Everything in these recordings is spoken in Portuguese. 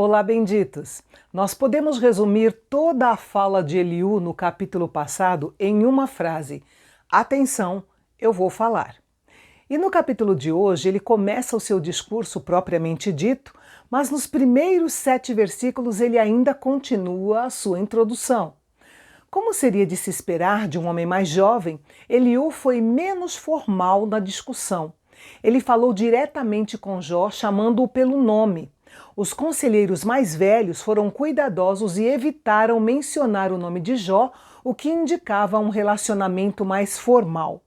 Olá, benditos! Nós podemos resumir toda a fala de Eliú no capítulo passado em uma frase: atenção, eu vou falar. E no capítulo de hoje ele começa o seu discurso propriamente dito, mas nos primeiros 7 versículos ele ainda continua a sua introdução. Como seria de se esperar de um homem mais jovem, Eliú foi menos formal na discussão. Ele falou diretamente com Jó, chamando-o pelo nome. Os conselheiros mais velhos foram cuidadosos e evitaram mencionar o nome de Jó, o que indicava um relacionamento mais formal.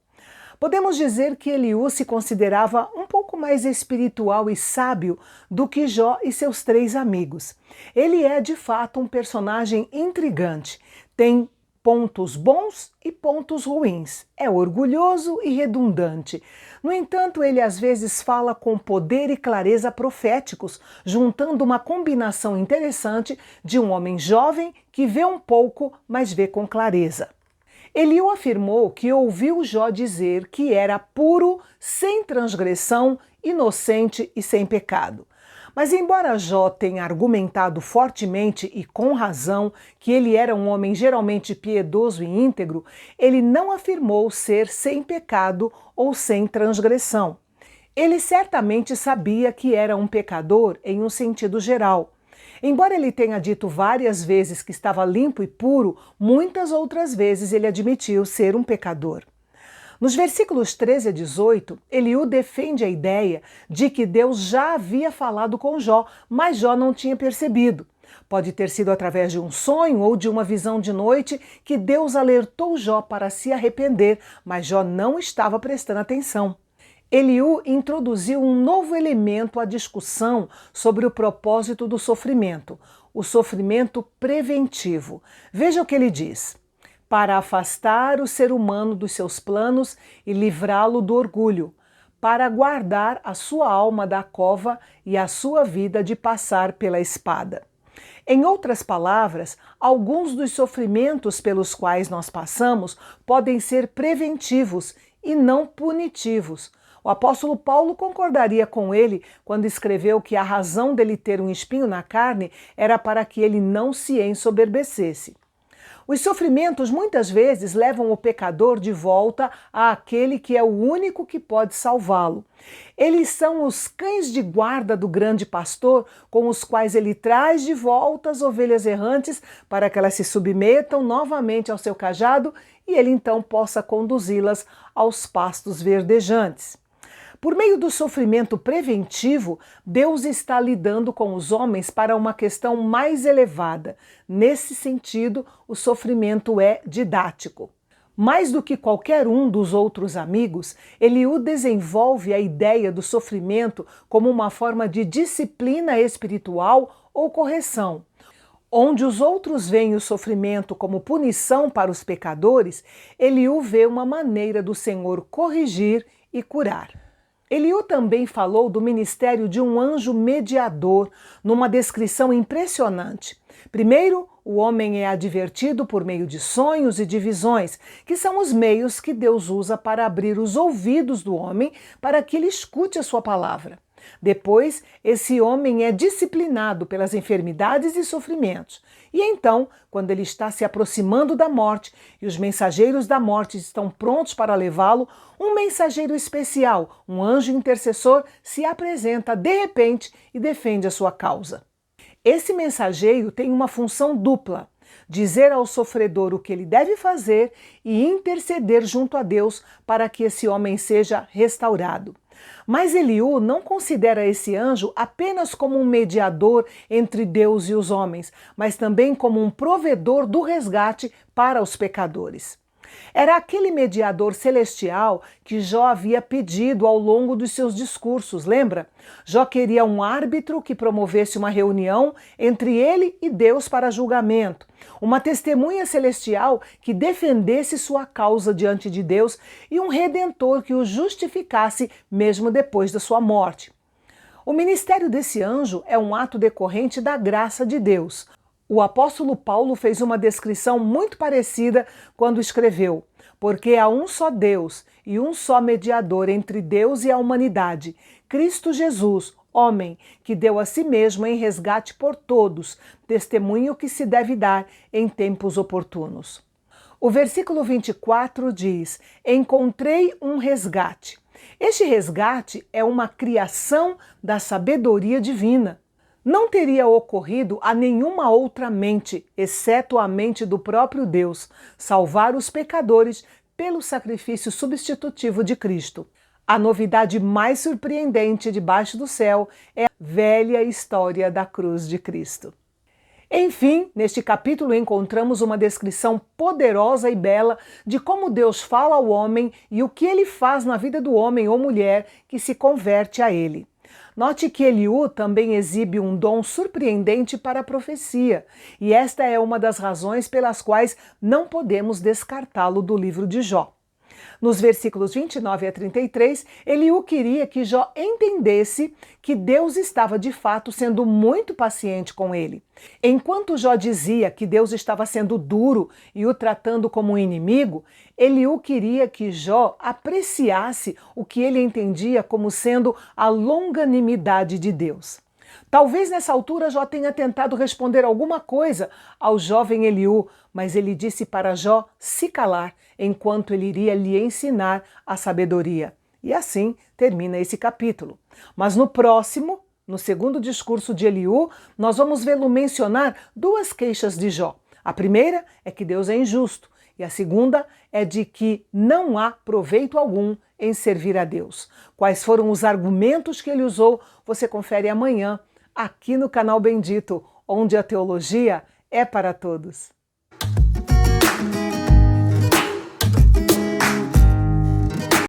Podemos dizer que Eliú se considerava um pouco mais espiritual e sábio do que Jó e seus 3 amigos. Ele é, de fato, um personagem intrigante. Tem pontos bons e pontos ruins. É orgulhoso e redundante. No entanto, ele às vezes fala com poder e clareza proféticos, juntando uma combinação interessante de um homem jovem que vê um pouco, mas vê com clareza. Eliú afirmou que ouviu Jó dizer que era puro, sem transgressão, inocente e sem pecado. Mas embora Jó tenha argumentado fortemente e com razão que ele era um homem geralmente piedoso e íntegro, ele não afirmou ser sem pecado ou sem transgressão. Ele certamente sabia que era um pecador em um sentido geral. Embora ele tenha dito várias vezes que estava limpo e puro, muitas outras vezes ele admitiu ser um pecador. Nos versículos 13 a 18, Eliú defende a ideia de que Deus já havia falado com Jó, mas Jó não tinha percebido. Pode ter sido através de um sonho ou de uma visão de noite que Deus alertou Jó para se arrepender, mas Jó não estava prestando atenção. Eliú introduziu um novo elemento à discussão sobre o propósito do sofrimento, o sofrimento preventivo. Veja o que ele diz: para afastar o ser humano dos seus planos e livrá-lo do orgulho, para guardar a sua alma da cova e a sua vida de passar pela espada. Em outras palavras, alguns dos sofrimentos pelos quais nós passamos podem ser preventivos e não punitivos. O apóstolo Paulo concordaria com ele quando escreveu que a razão dele ter um espinho na carne era para que ele não se ensoberbecesse. Os sofrimentos muitas vezes levam o pecador de volta àquele que é o único que pode salvá-lo. Eles são os cães de guarda do grande pastor, com os quais ele traz de volta as ovelhas errantes para que elas se submetam novamente ao seu cajado e ele então possa conduzi-las aos pastos verdejantes. Por meio do sofrimento preventivo, Deus está lidando com os homens para uma questão mais elevada. Nesse sentido, o sofrimento é didático. Mais do que qualquer um dos outros amigos, Eliú desenvolve a ideia do sofrimento como uma forma de disciplina espiritual ou correção. Onde os outros veem o sofrimento como punição para os pecadores, Eliú vê uma maneira do Senhor corrigir e curar. Eliú também falou do ministério de um anjo mediador, numa descrição impressionante. Primeiro, o homem é advertido por meio de sonhos e de visões, que são os meios que Deus usa para abrir os ouvidos do homem para que ele escute a sua palavra. Depois, esse homem é disciplinado pelas enfermidades e sofrimentos. E então, quando ele está se aproximando da morte e os mensageiros da morte estão prontos para levá-lo, um mensageiro especial, um anjo intercessor, se apresenta de repente e defende a sua causa. Esse mensageiro tem uma função dupla: dizer ao sofredor o que ele deve fazer e interceder junto a Deus para que esse homem seja restaurado. Mas Eliú não considera esse anjo apenas como um mediador entre Deus e os homens, mas também como um provedor do resgate para os pecadores. Era aquele mediador celestial que Jó havia pedido ao longo dos seus discursos, lembra? Jó queria um árbitro que promovesse uma reunião entre ele e Deus para julgamento, uma testemunha celestial que defendesse sua causa diante de Deus e um redentor que o justificasse mesmo depois da sua morte. O ministério desse anjo é um ato decorrente da graça de Deus. O apóstolo Paulo fez uma descrição muito parecida quando escreveu: porque há um só Deus e um só mediador entre Deus e a humanidade, Cristo Jesus, homem que deu a si mesmo em resgate por todos, testemunho que se deve dar em tempos oportunos. O versículo 24 diz: encontrei um resgate. Este resgate é uma criação da sabedoria divina. Não teria ocorrido a nenhuma outra mente, exceto a mente do próprio Deus, salvar os pecadores pelo sacrifício substitutivo de Cristo. A novidade mais surpreendente debaixo do céu é a velha história da cruz de Cristo. Enfim, neste capítulo encontramos uma descrição poderosa e bela de como Deus fala ao homem e o que ele faz na vida do homem ou mulher que se converte a ele. Note que Eliú também exibe um dom surpreendente para a profecia, e esta é uma das razões pelas quais não podemos descartá-lo do livro de Jó. Nos versículos 29 a 33, Eliú queria que Jó entendesse que Deus estava de fato sendo muito paciente com ele. Enquanto Jó dizia que Deus estava sendo duro e o tratando como um inimigo, Eliú queria que Jó apreciasse o que ele entendia como sendo a longanimidade de Deus. Talvez nessa altura Jó tenha tentado responder alguma coisa ao jovem Eliú, mas ele disse para Jó se calar, enquanto ele iria lhe ensinar a sabedoria. E assim termina esse capítulo. Mas no próximo, no segundo discurso de Eliú, nós vamos vê-lo mencionar duas queixas de Jó. A primeira é que Deus é injusto, e a segunda é de que não há proveito algum em servir a Deus. Quais foram os argumentos que ele usou, você confere amanhã, aqui no canal Bendito, onde a teologia é para todos.